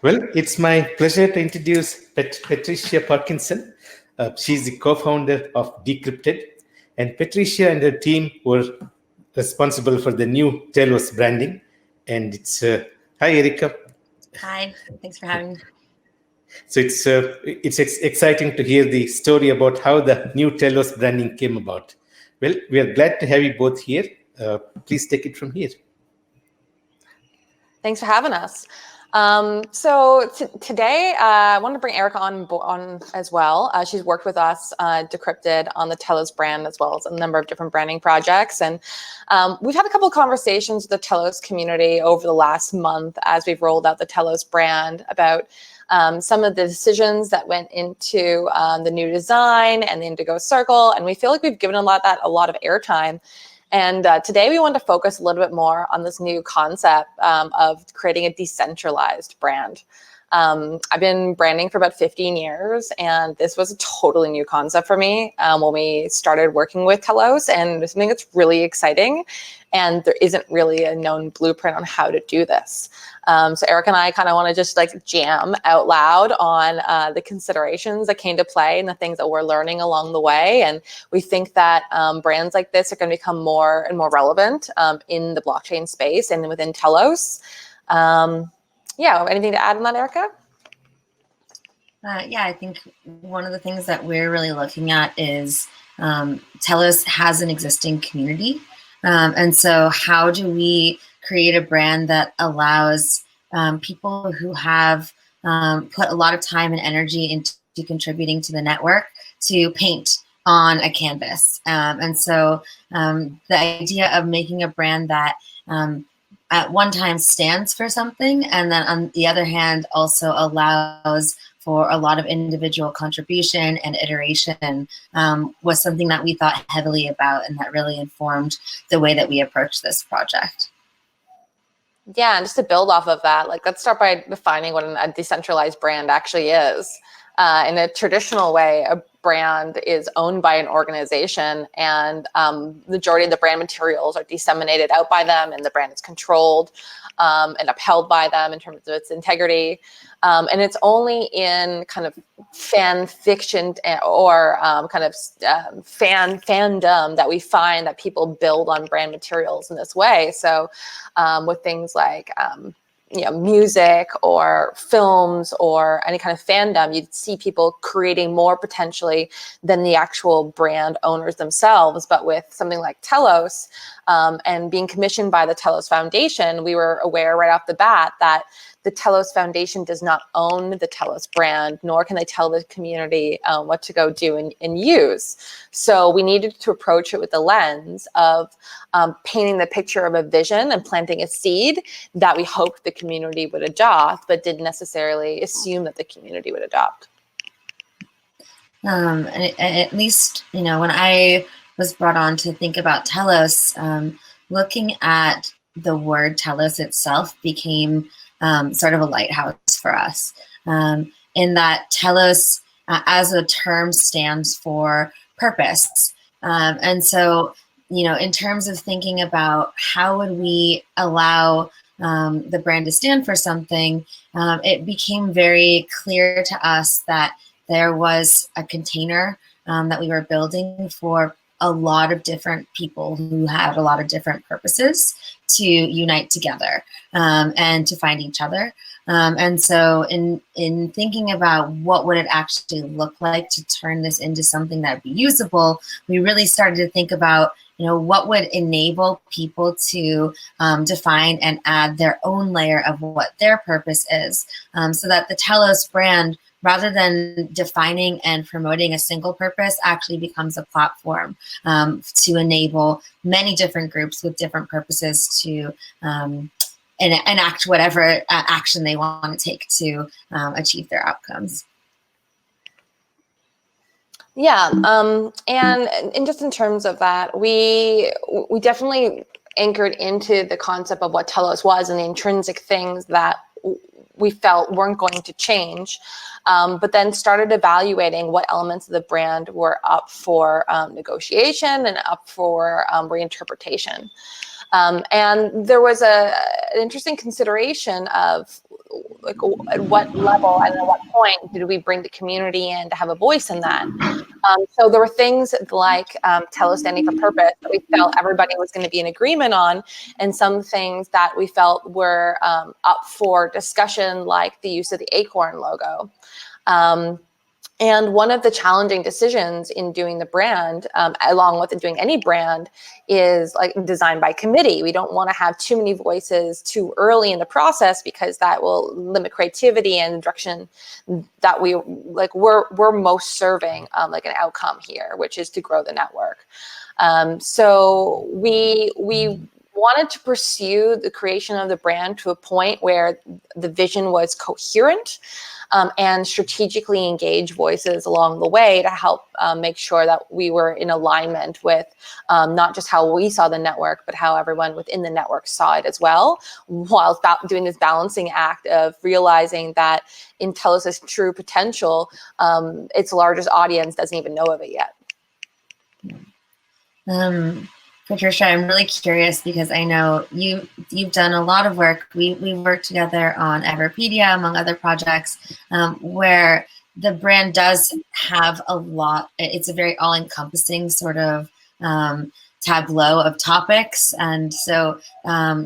Well, it's my pleasure to introduce Patricia Parkinson. She's the co-founder of Decrypted, and Patricia and her team were responsible for the new Telos branding. And it's hi, Erica. Hi, thanks for having me. So it's exciting to hear the story about how the new Telos branding came about. Well, we are glad to have you both here. Please take it from here. Thanks for having us. Today, I wanted to bring Erica on as well. She's worked with us, Decrypted, on the Telos brand, as well as a number of different branding projects. And we've had a couple of conversations with the Telos community over the last month as we've rolled out the Telos brand about some of the decisions that went into the new design and the Indigo Circle. And we feel like we've given a lot of airtime. And today we want to focus a little bit more on this new concept of creating a decentralized brand. I've been branding for about 15 years, and this was a totally new concept for me when we started working with Telos, and it's something that's really exciting. And there isn't really a known blueprint on how to do this. So Eric and I kind of want to just like jam out loud on the considerations that came to play and the things that we're learning along the way. And we think that brands like this are going to become more and more relevant in the blockchain space and within Telos. Yeah, anything to add on that, Erica? Yeah, I think one of the things that we're really looking at is Telos has an existing community. And so how do we create a brand that allows people who have put a lot of time and energy into contributing to the network to paint on a canvas? And so the idea of making a brand that at one time stands for something, and then on the other hand also allows for a lot of individual contribution and iteration was something that we thought heavily about, and that really informed the way that we approached this project. Yeah, and just to build off of that, like let's start by defining what a decentralized brand actually is. In a traditional way, a brand is owned by an organization, and the majority of the brand materials are disseminated out by them, and the brand is controlled and upheld by them in terms of its integrity. And it's only in kind of fan fiction or fandom that we find that people build on brand materials in this way. So with things like music or films or any kind of fandom, you'd see people creating more potentially than the actual brand owners themselves. But with something like Telos and being commissioned by the Telos Foundation, we were aware right off the bat that the Telos Foundation does not own the Telos brand, nor can they tell the community what to go do and use. So we needed to approach it with the lens of painting the picture of a vision and planting a seed that we hoped the community would adopt, but didn't necessarily assume that the community would adopt. At least, when I was brought on to think about Telos, looking at the word Telos itself became sort of a lighthouse for us, in that Telos as a term stands for purpose. And so, in terms of thinking about how would we allow the brand to stand for something, it became very clear to us that there was a container that we were building for a lot of different people who had a lot of different purposes to unite together and to find each other. And so in thinking about what would it actually look like to turn this into something that would be usable, we really started to think about, what would enable people to define and add their own layer of what their purpose is, so that the Telos brand, rather than defining and promoting a single purpose, actually becomes a platform to enable many different groups with different purposes to enact whatever action they want to take to achieve their outcomes. Yeah, and just in terms of that, we definitely anchored into the concept of what Telos was and the intrinsic things that we felt weren't going to change, but then started evaluating what elements of the brand were up for negotiation and up for reinterpretation. And there was an interesting consideration of like at what level and at what point did we bring the community in to have a voice in that. So there were things like Telos standing for purpose that we felt everybody was going to be in agreement on, and some things that we felt were up for discussion, like the use of the acorn logo. And one of the challenging decisions in doing the brand, along with doing any brand, is like design by committee. We don't want to have too many voices too early in the process, because that will limit creativity and the direction that we're most serving like an outcome here, which is to grow the network. So we wanted to pursue the creation of the brand to a point where the vision was coherent, and strategically engage voices along the way to help make sure that we were in alignment with not just how we saw the network, but how everyone within the network saw it as well, while doing this balancing act of realizing that in Telos' true potential, its largest audience doesn't even know of it yet. Patricia, I'm really curious because I know you've done a lot of work. We've worked together on Everpedia, among other projects, where the brand does have a lot. It's a very all-encompassing sort of tableau of topics, and so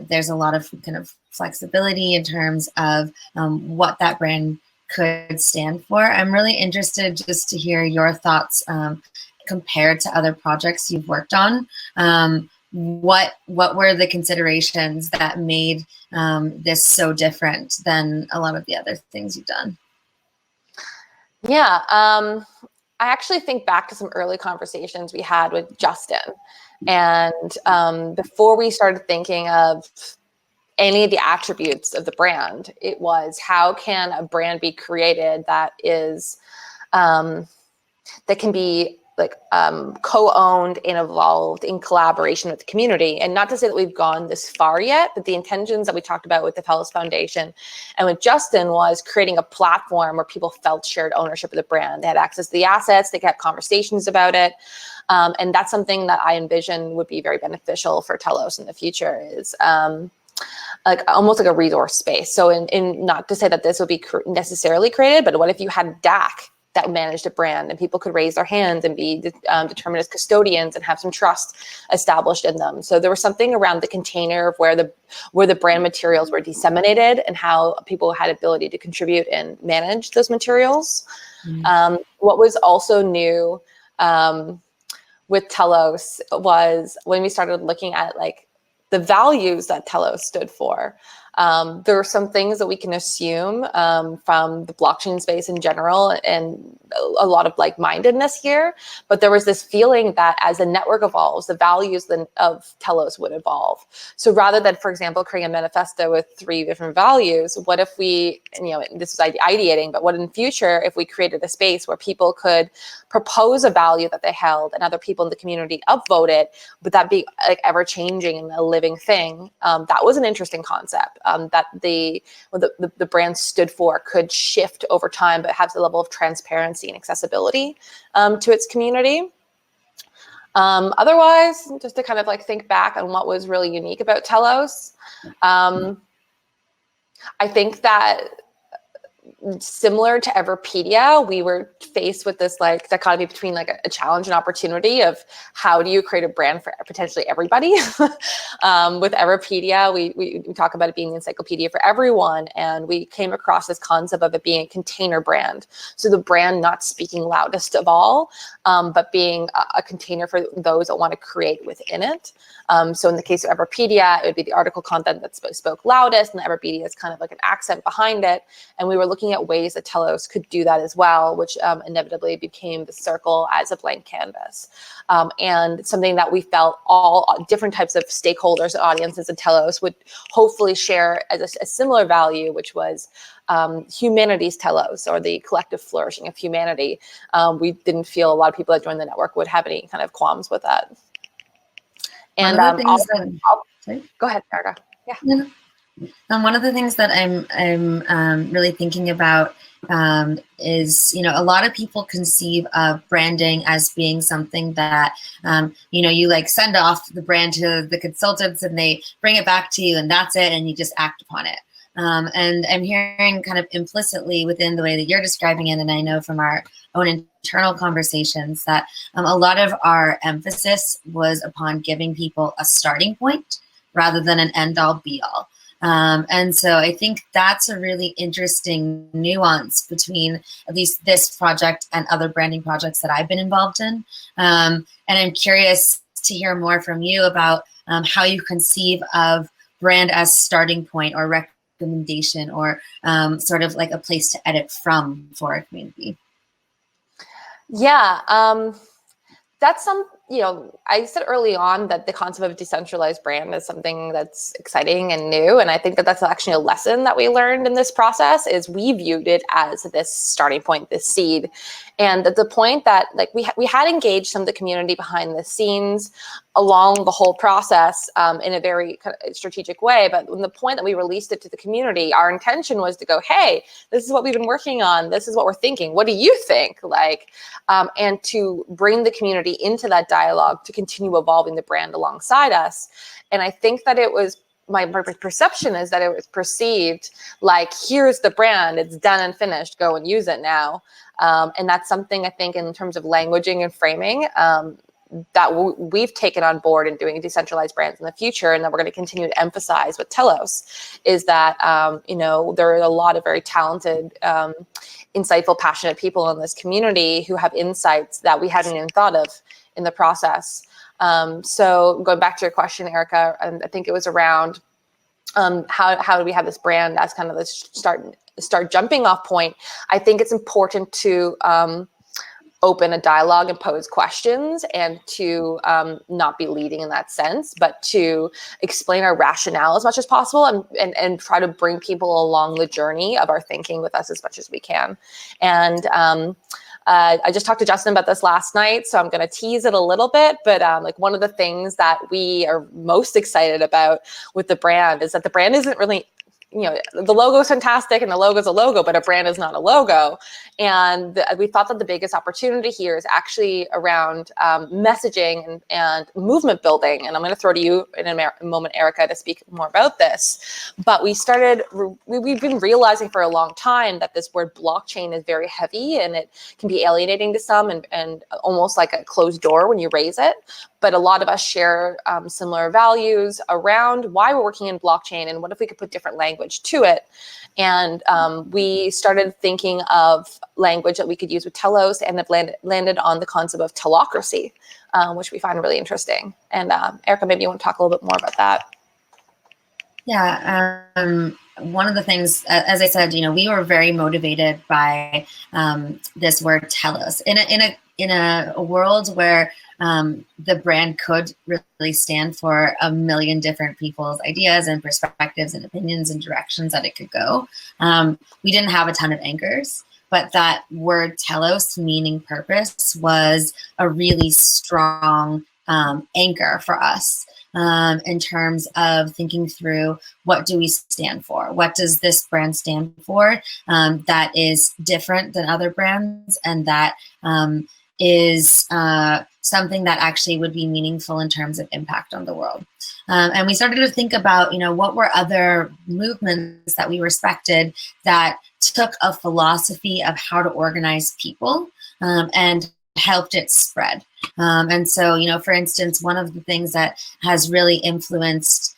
there's a lot of kind of flexibility in terms of what that brand could stand for. I'm really interested just to hear your thoughts compared to other projects you've worked on. What were the considerations that made this so different than a lot of the other things you've done? Yeah, I actually think back to some early conversations we had with Justin. And before we started thinking of any of the attributes of the brand, it was, how can a brand be created that is, that can be like co-owned and evolved in collaboration with the community. And not to say that we've gone this far yet, but the intentions that we talked about with the Telos Foundation and with Justin was creating a platform where people felt shared ownership of the brand. They had access to the assets, they could have conversations about it. And that's something that I envision would be very beneficial for Telos in the future, is like almost like a resource space. So in not to say that this would be necessarily created, but what if you had DAC that managed a brand and people could raise their hands and be determined as custodians and have some trust established in them. So there was something around the container of where the brand materials were disseminated and how people had ability to contribute and manage those materials. What was also new with Telos was when we started looking at like the values that Telos stood for. There are some things that we can assume from the blockchain space in general, and a lot of like-mindedness here. But there was this feeling that as the network evolves, the values of Telos would evolve. So rather than, for example, creating a manifesto with 3 different values, what if we, this was ideating, but what in future if we created a space where people could propose a value that they held and other people in the community upvote it, but that be like ever-changing and a living thing? That was an interesting concept. That the brand stood for could shift over time, but have the level of transparency and accessibility to its community. Otherwise, just to kind of like think back on what was really unique about Telos, I think that similar to Everpedia, we were faced with this like dichotomy between like a challenge and opportunity of how do you create a brand for potentially everybody. With Everpedia, we talk about it being the encyclopedia for everyone, and we came across this concept of it being a container brand. So the brand not speaking loudest of all, but being a container for those that want to create within it. So in the case of Everpedia, it would be the article content that spoke loudest, and Everpedia is kind of like an accent behind it. And we were looking at ways that Telos could do that as well, which inevitably became the circle as a blank canvas. And something that we felt all different types of stakeholders and audiences in Telos would hopefully share as a similar value, which was humanity's Telos, or the collective flourishing of humanity. We didn't feel a lot of people that joined the network would have any kind of qualms with that. And go ahead, Erica. Yeah. One of the things that I'm really thinking about is, a lot of people conceive of branding as being something that, you like send off the brand to the consultants and they bring it back to you and that's it, and you just act upon it. And I'm hearing kind of implicitly within the way that you're describing it, and I know from our own internal conversations that a lot of our emphasis was upon giving people a starting point rather than an end-all be-all. And so I think that's a really interesting nuance between at least this project and other branding projects that I've been involved in. And I'm curious to hear more from you about how you conceive of brand as starting point or recommendation or sort of like a place to edit from for a community. Yeah, that's I said early on that the concept of decentralized brand is something that's exciting and new. And I think that that's actually a lesson that we learned in this process is we viewed it as this starting point, this seed. And at the point that like we had engaged some of the community behind the scenes along the whole process in a very kind of strategic way. But when the point that we released it to the community, our intention was to go, hey, this is what we've been working on. This is what we're thinking. What do you think? And to bring the community into that dialogue to continue evolving the brand alongside us. And I think that it was my perception is that it was perceived like, here's the brand, it's done and finished, go and use it now. And that's something I think in terms of languaging and framing that we've taken on board in doing decentralized brands in the future, and that we're going to continue to emphasize with Telos is that, there are a lot of very talented, insightful, passionate people in this community who have insights that we hadn't even thought of in the process. So going back to your question, Erica, I think it was around how do we have this brand as kind of the start jumping off point. I think it's important to open a dialogue and pose questions and to not be leading in that sense, but to explain our rationale as much as possible and try to bring people along the journey of our thinking with us as much as we can. And I just talked to Justin about this last night, so I'm going to tease it a little bit. But one of the things that we are most excited about with the brand is that the brand isn't really, the logo is fantastic and the logo is a logo, but a brand is not a logo. And we thought that the biggest opportunity here is actually around messaging and movement building. And I'm going to throw to you in a moment, Erica, to speak more about this. But we've been realizing for a long time that this word blockchain is very heavy and it can be alienating to some and almost like a closed door when you raise it. But a lot of us share similar values around why we're working in blockchain and what if we could put different language to it. And we started thinking of language that we could use with Telos and have landed on the concept of telocracy, which we find really interesting. And Erica, maybe you want to talk a little bit more about that. Yeah, one of the things, as I said, we were very motivated by this word Telos in a world where the brand could really stand for a million different people's ideas and perspectives and opinions and directions that it could go. We didn't have a ton of anchors, but that word Telos, meaning purpose, was a really strong anchor for us in terms of thinking through what do we stand for? What does this brand stand for that is different than other brands and that is something that actually would be meaningful in terms of impact on the world. And we started to think about, what were other movements that we respected that took a philosophy of how to organize people and helped it spread. And so, for instance, one of the things that has really influenced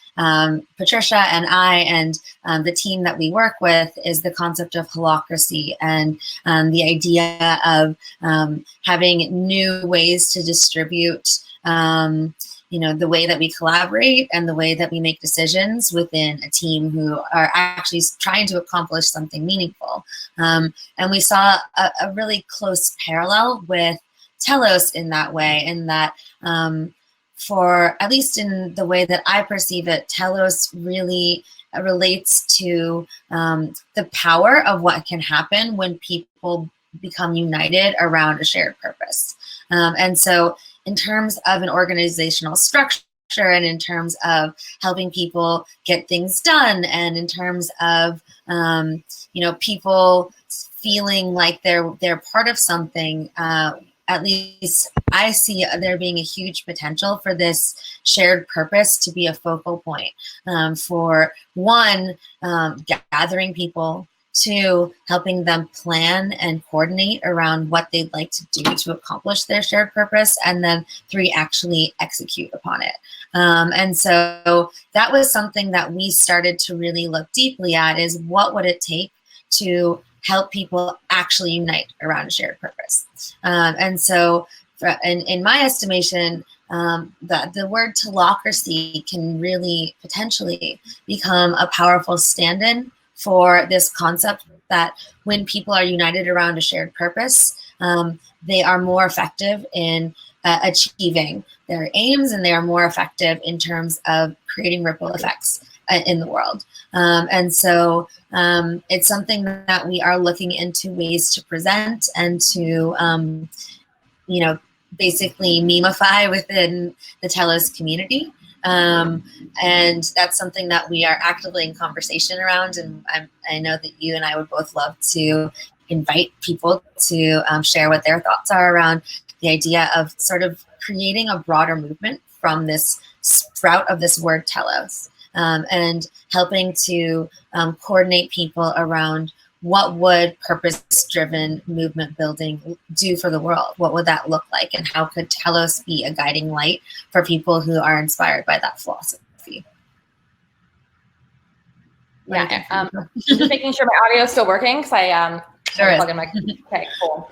Patricia and I and the team that we work with is the concept of holacracy and the idea of having new ways to distribute the way that we collaborate and the way that we make decisions within a team who are actually trying to accomplish something meaningful. And we saw a really close parallel with Telos in that way, in that for at least in the way that I perceive it, Telos really relates to the power of what can happen when people become united around a shared purpose. And so in terms of an organizational structure and in terms of helping people get things done and in terms of, people feeling like they're part of something. At least I see there being a huge potential for this shared purpose to be a focal point for one, gathering people, two, helping them plan and coordinate around what they'd like to do to accomplish their shared purpose, and then three, actually execute upon it. And so that was something that we started to really look deeply at, is what would it take to help people actually unite around a shared purpose. And so in my estimation, the word telocracy can really potentially become a powerful stand-in for this concept that when people are united around a shared purpose, they are more effective in achieving their aims, and they are more effective in terms of creating ripple effects in the world. And so it's something that we are looking into ways to present and to, basically memify within the Telos community. And that's something that we are actively in conversation around. And I know that you and I would both love to invite people to share what their thoughts are around the idea of sort of creating a broader movement from this sprout of this word Telos, and helping to coordinate people around what would purpose-driven movement building do for the world? What would that look like? And how could Telos be a guiding light for people who are inspired by that philosophy? Yeah, just making sure my audio is still working, because I plug in my, okay, cool.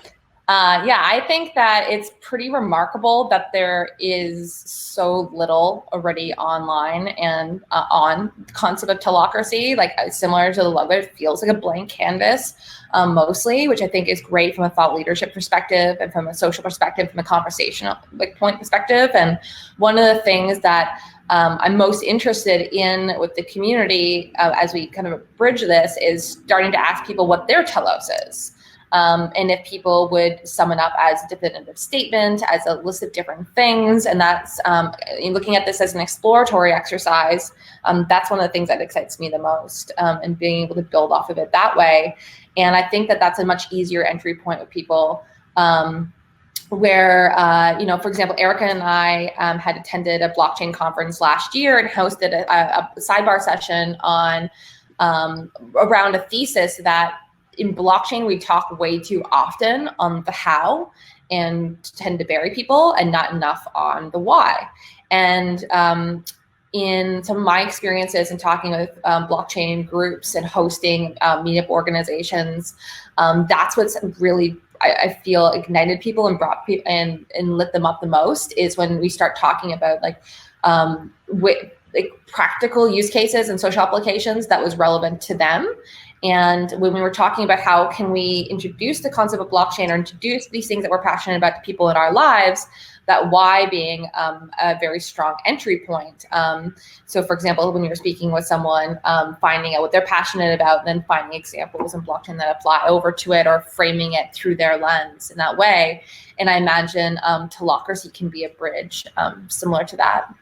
Yeah, I think that it's pretty remarkable that there is so little already online and on the concept of telocracy. Like, similar to the logo, it feels like a blank canvas mostly, which I think is great from a thought leadership perspective and from a social perspective, from a conversational point perspective. And one of the things that I'm most interested in with the community as we kind of bridge this is starting to ask people what their Telos is. And if people would sum it up as a definitive statement, as a list of different things, and that's looking at this as an exploratory exercise, that's one of the things that excites me the most, and being able to build off of it that way. And I think that that's a much easier entry point with people, where, for example, Erica and I had attended a blockchain conference last year and hosted a sidebar session on around a thesis that in blockchain, we talk way too often on the how and tend to bury people, and not enough on the why. And in some of my experiences in talking with blockchain groups and hosting meetup organizations, that's what's really, I feel, ignited people and brought people and lit them up the most, is when we start talking about like practical use cases and social applications that was relevant to them. And when we were talking about how can we introduce the concept of blockchain or introduce these things that we're passionate about to people in our lives, that why being a very strong entry point. So for example, when you're speaking with someone, finding out what they're passionate about, and then finding examples in blockchain that apply over to it, or framing it through their lens in that way. And I imagine telocracy can be a bridge similar to that.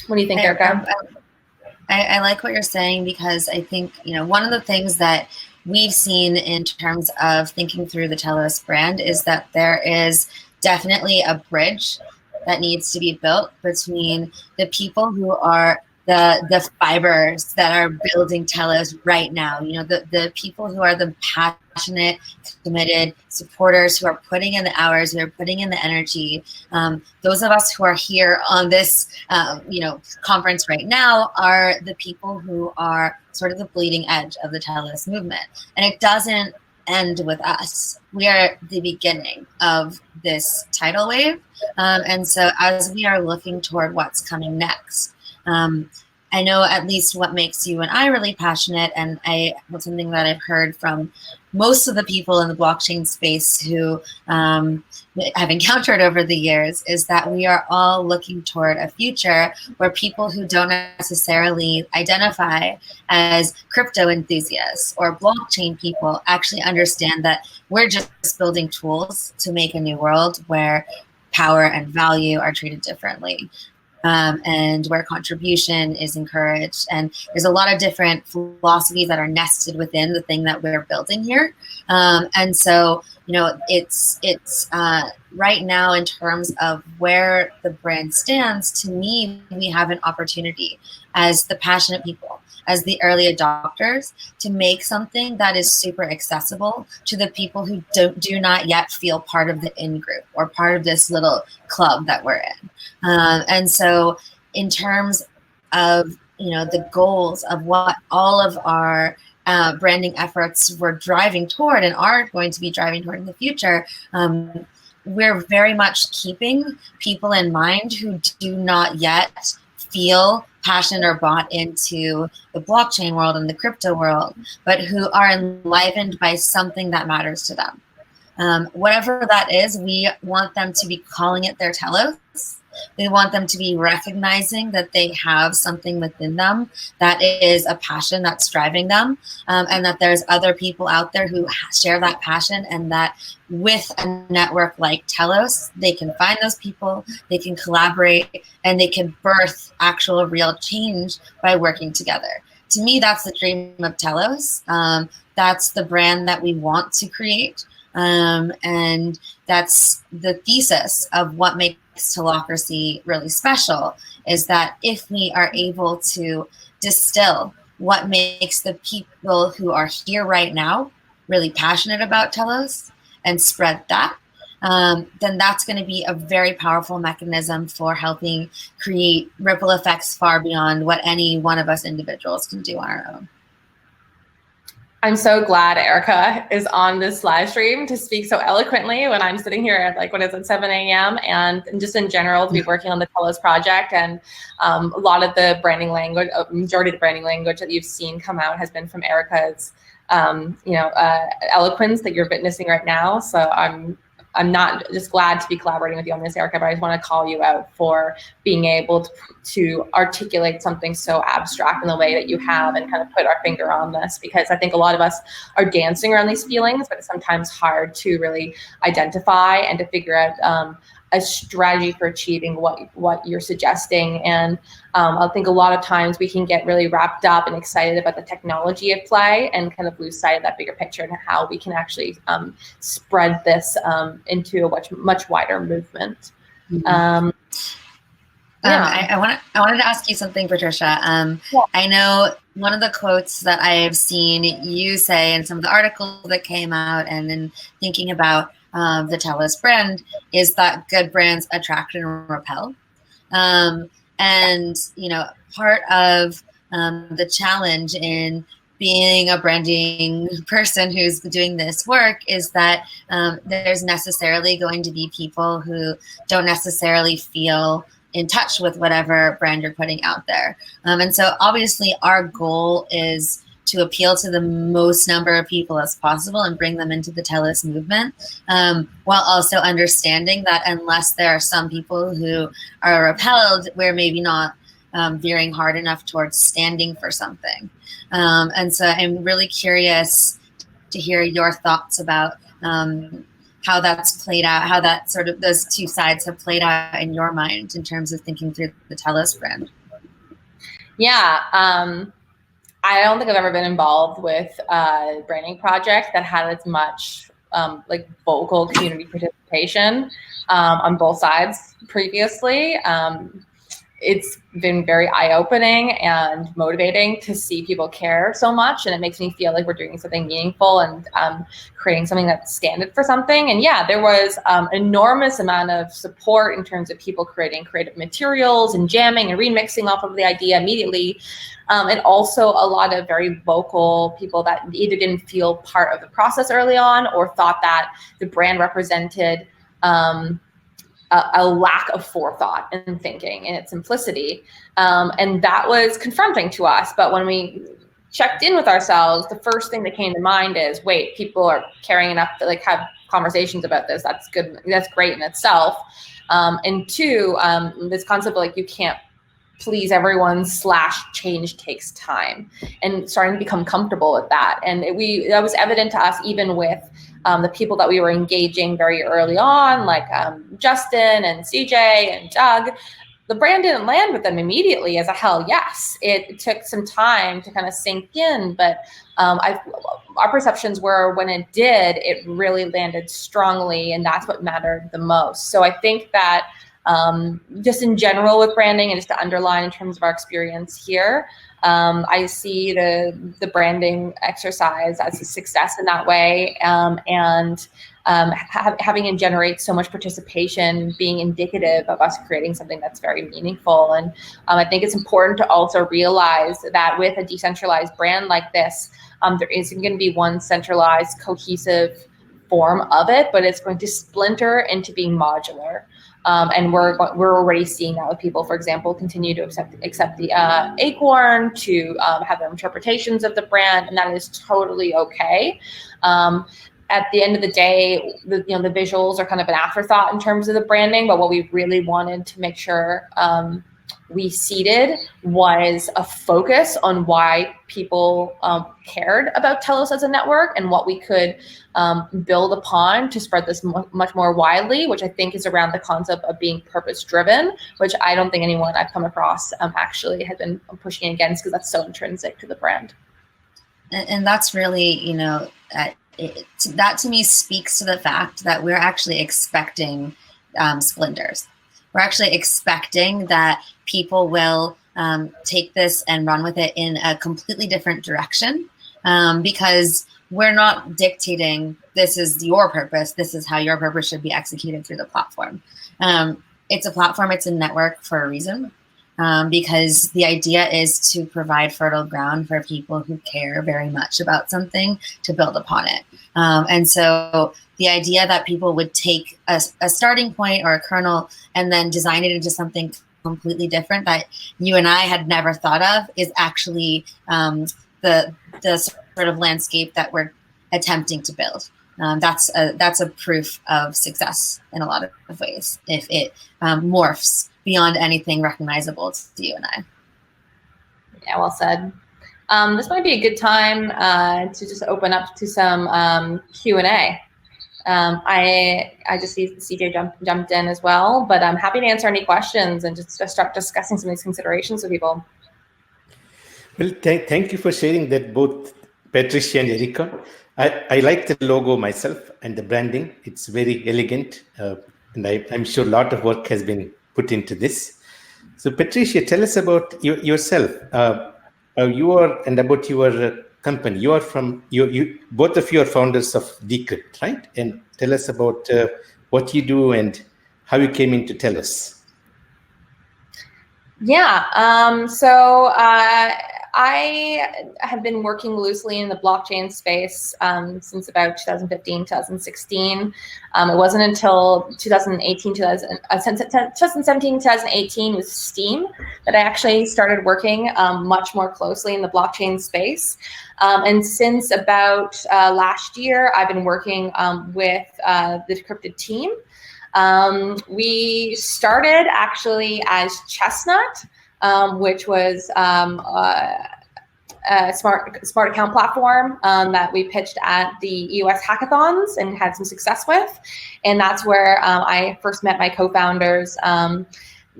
What do you think, Erica? I like what you're saying, because I think, one of the things that we've seen in terms of thinking through the Telos brand is that there is definitely a bridge that needs to be built between the people who are the fibers that are building Telos right now. The people who are the passionate, committed supporters, who are putting in the hours, who are putting in the energy. Those of us who are here on this, conference right now are the people who are sort of the bleeding edge of the Telos movement. And it doesn't end with us. We are the beginning of this tidal wave. And so as we are looking toward what's coming next, I know at least what makes you and I really passionate, and what's something that I've heard from most of the people in the blockchain space who have encountered over the years, is that we are all looking toward a future where people who don't necessarily identify as crypto enthusiasts or blockchain people actually understand that we're just building tools to make a new world where power and value are treated differently. and where contribution is encouraged. And there's a lot of different philosophies that are nested within the thing that we're building here. And so, it's right now, in terms of where the brand stands, to me, we have an opportunity as the passionate people, as the early adopters, to make something that is super accessible to the people who do not yet feel part of the in-group or part of this little club that we're in. And so in terms of, the goals of what all of our branding efforts we're driving toward and are going to be driving toward in the future, we're very much keeping people in mind who do not yet feel passionate or bought into the blockchain world and the crypto world, but who are enlivened by something that matters to them. Whatever that is, we want them to be calling it their Telos. We want them to be recognizing that they have something within them that is a passion that's driving them, and that there's other people out there who share that passion, and that with a network like Telos, they can find those people, they can collaborate, and they can birth actual real change by working together. To me, that's the dream of Telos. That's the brand that we want to create. And that's the thesis of what makes Telocracy really special, is that if we are able to distill what makes the people who are here right now really passionate about Telos and spread that, then that's going to be a very powerful mechanism for helping create ripple effects far beyond what any one of us individuals can do on our own. I'm so glad Erica is on this live stream to speak so eloquently when I'm sitting here at 7 a.m. and just in general to be working on the Telos project. And a lot of the branding language, majority of the branding language that you've seen come out has been from Erica's, eloquence that you're witnessing right now. So I'm not just glad to be collaborating with you on this, Erica, but I just want to call you out for being able to articulate something so abstract in the way that you have and kind of put our finger on this, because I think a lot of us are dancing around these feelings, but it's sometimes hard to really identify and to figure out a strategy for achieving what you're suggesting. And I think a lot of times we can get really wrapped up and excited about the technology at play and kind of lose sight of that bigger picture and how we can actually spread this into a much wider movement. Mm-hmm. I wanted to ask you something, Patricia. I know one of the quotes that I've seen you say in some of the articles that came out, and in thinking about the Telos brand, is that good brands attract and repel. And, part of the challenge in being a branding person who's doing this work is that there's necessarily going to be people who don't necessarily feel in touch with whatever brand you're putting out there. And so obviously our goal is to appeal to the most number of people as possible and bring them into the Telos movement, while also understanding that unless there are some people who are repelled, we're maybe not veering hard enough towards standing for something. And so I'm really curious to hear your thoughts about how that's played out, how that sort of those two sides have played out in your mind in terms of thinking through the Telos brand. Yeah. I don't think I've ever been involved with a branding project that had as much vocal community participation on both sides previously. It's been very eye-opening and motivating to see people care so much, and it makes me feel like we're doing something meaningful and creating something that's standard for something. And yeah, there was enormous amount of support in terms of people creating creative materials and jamming and remixing off of the idea immediately. And also a lot of very vocal people that either didn't feel part of the process early on or thought that the brand represented a lack of forethought and thinking and its simplicity. And that was confronting to us. But when we checked in with ourselves, the first thing that came to mind is, wait, people are caring enough to have conversations about this. That's good. That's great in itself. And two, this concept of you can't please everyone / change takes time, and starting to become comfortable with that. And that was evident to us even with the people that we were engaging very early on, like Justin and CJ and Doug. the brand didn't land with them immediately as a hell yes. It took some time to kind of sink in, but our perceptions were when it did, it really landed strongly, and that's what mattered the most. So I think that just in general with branding, and just to underline in terms of our experience here, I see the branding exercise as a success in that way, and having it generate so much participation being indicative of us creating something that's very meaningful. And I think it's important to also realize that with a decentralized brand like this, there isn't going to be one centralized, cohesive form of it, but it's going to splinter into being modular. And we're already seeing that with people, for example, continue to accept the acorn, to have their interpretations of the brand, and that is totally okay. At the end of the day, the visuals are kind of an afterthought in terms of the branding, but what we really wanted to make sure we seeded was a focus on why people cared about Telos as a network and what we could build upon to spread this much more widely, which I think is around the concept of being purpose-driven, which I don't think anyone I've come across actually has been pushing against, because that's so intrinsic to the brand. And that's really, that to me speaks to the fact that we're actually expecting splinters. We're actually expecting that people will take this and run with it in a completely different direction, because we're not dictating this is your purpose, this is how your purpose should be executed through the platform. It's a platform, it's a network for a reason, because the idea is to provide fertile ground for people who care very much about something to build upon it. And so the idea that people would take a starting point or a kernel and then design it into something completely different that you and I had never thought of is actually the sort of landscape that we're attempting to build. That's a proof of success in a lot of ways, if it morphs beyond anything recognizable to you and I. Yeah, well said. This might be a good time to just open up to some Q&A. I just see CJ jumped in as well, but I'm happy to answer any questions and just start discussing some of these considerations with people. Well, thank you for sharing that, both Patricia and Erica. I like the logo myself and the branding. It's very elegant, and I'm sure a lot of work has been put into this. So Patricia, tell us about yourself. You are, and about your company. You are from, you both of you are founders of Decrypt, right? And tell us about what you do and how you came into Telos. Yeah, so I have been working loosely in the blockchain space since about 2015, 2016. It wasn't until 2017, 2018 with Steam that I actually started working much more closely in the blockchain space. And since about last year, I've been working with the Decrypted team. We started actually as Chestnut, which was a smart account platform that we pitched at the EOS hackathons and had some success with. And that's where I first met my co-founders,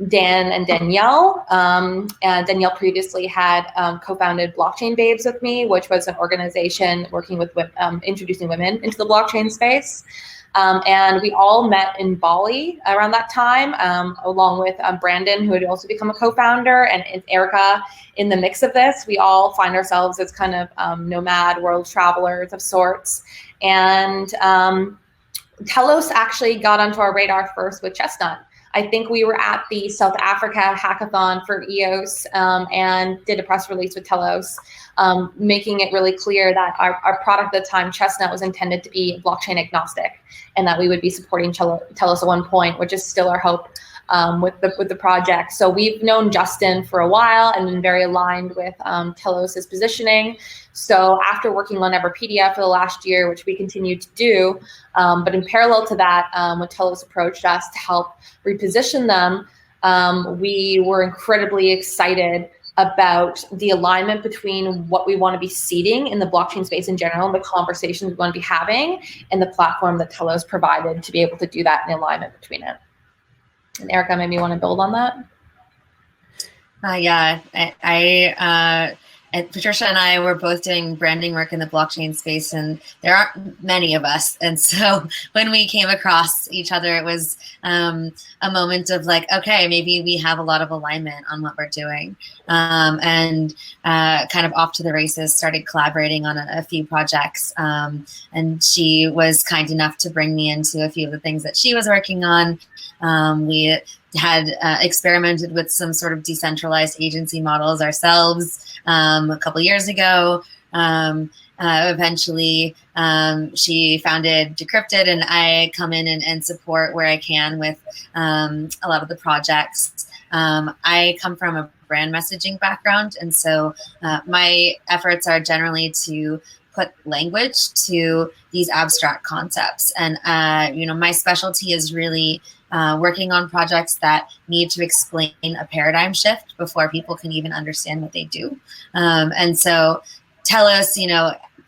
Dan and Danielle. And Danielle previously had co-founded Blockchain Babes with me, which was an organization working with introducing women into the blockchain space. And we all met in Bali around that time, along with Brandon, who had also become a co-founder, and Erica in the mix of this. We all find ourselves as kind of nomad world travelers of sorts. And Telos actually got onto our radar first with Chestnut. I think we were at the South Africa hackathon for EOS and did a press release with Telos, making it really clear that our product at the time, Chestnut, was intended to be blockchain agnostic, and that we would be supporting Telos at one point, which is still our hope with the project. So we've known Justin for a while and been very aligned with Telos's positioning. So after working on Everpedia for the last year, which we continue to do, but in parallel to that, when Telos approached us to help reposition them, we were incredibly excited about the alignment between what we want to be seeding in the blockchain space in general, and the conversations we want to be having, and the platform that Telos provided to be able to do that in alignment between it. And Erica, maybe you want to build on that? Yeah, and Patricia and I were both doing branding work in the blockchain space, and there aren't many of us. And so when we came across each other, it was a moment of like, okay, maybe we have a lot of alignment on what we're doing, and kind of off to the races, started collaborating on a few projects. And she was kind enough to bring me into a few of the things that she was working on. We had experimented with some sort of decentralized agency models ourselves a couple years ago. Eventually, she founded Decrypted, and I come in and support where I can with a lot of the projects. I come from a brand messaging background, and so my efforts are generally to put language to these abstract concepts. And my specialty is really working on projects that need to explain a paradigm shift before people can even understand what they do. And so Telos,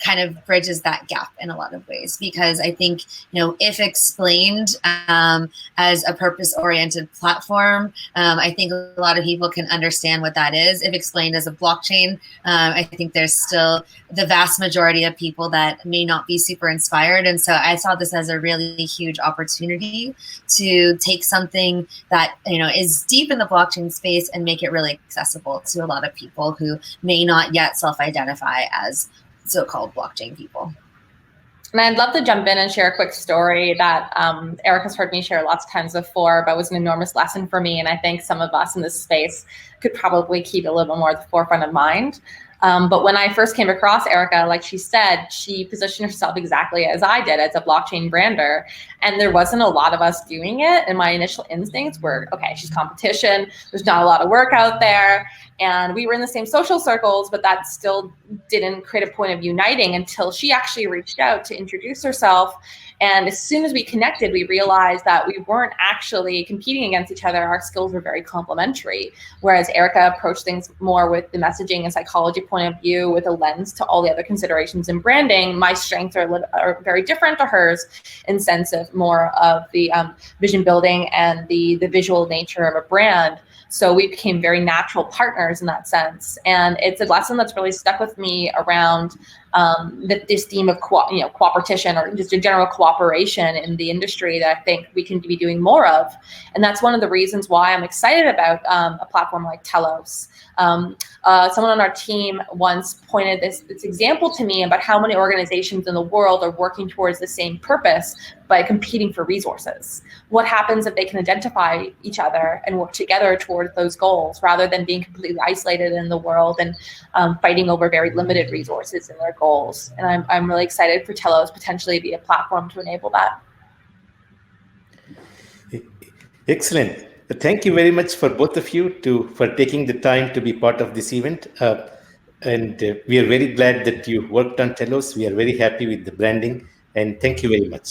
kind of bridges that gap in a lot of ways, because I think, if explained as a purpose-oriented platform, I think a lot of people can understand what that is. If explained as a blockchain, I think there's still the vast majority of people that may not be super inspired. And so I saw this as a really huge opportunity to take something that, is deep in the blockchain space and make it really accessible to a lot of people who may not yet self-identify as so-called blockchain people. And I'd love to jump in and share a quick story that Eric has heard me share lots of times before, but was an enormous lesson for me. And I think some of us in this space could probably keep it a little bit more at the forefront of mind. But when I first came across Erica, like she said, she positioned herself exactly as I did, as a blockchain brander. And there wasn't a lot of us doing it. And my initial instincts were, okay, she's competition. There's not a lot of work out there. And we were in the same social circles, but that still didn't create a point of uniting until she actually reached out to introduce herself. And as soon as we connected, we realized that we weren't actually competing against each other. Our skills were very complementary. Whereas Erica approached things more with the messaging and psychology point of view, with a lens to all the other considerations in branding. My strengths are very different to hers, in sense of more of the vision building and the visual nature of a brand. So we became very natural partners in that sense. And it's a lesson that's really stuck with me around this theme of cooperation, or just a general cooperation in the industry, that I think we can be doing more of. And that's one of the reasons why I'm excited about a platform like Telos. Someone on our team once pointed this example to me about how many organizations in the world are working towards the same purpose by competing for resources. What happens if they can identify each other and work together towards those goals, rather than being completely isolated in the world and fighting over very limited resources in their goals? And I'm really excited for Telos potentially be a platform to enable that. Excellent. Thank you very much for both of you for taking the time to be part of this event. And we are very glad that you worked on Telos. We are very happy with the branding, and thank you very much.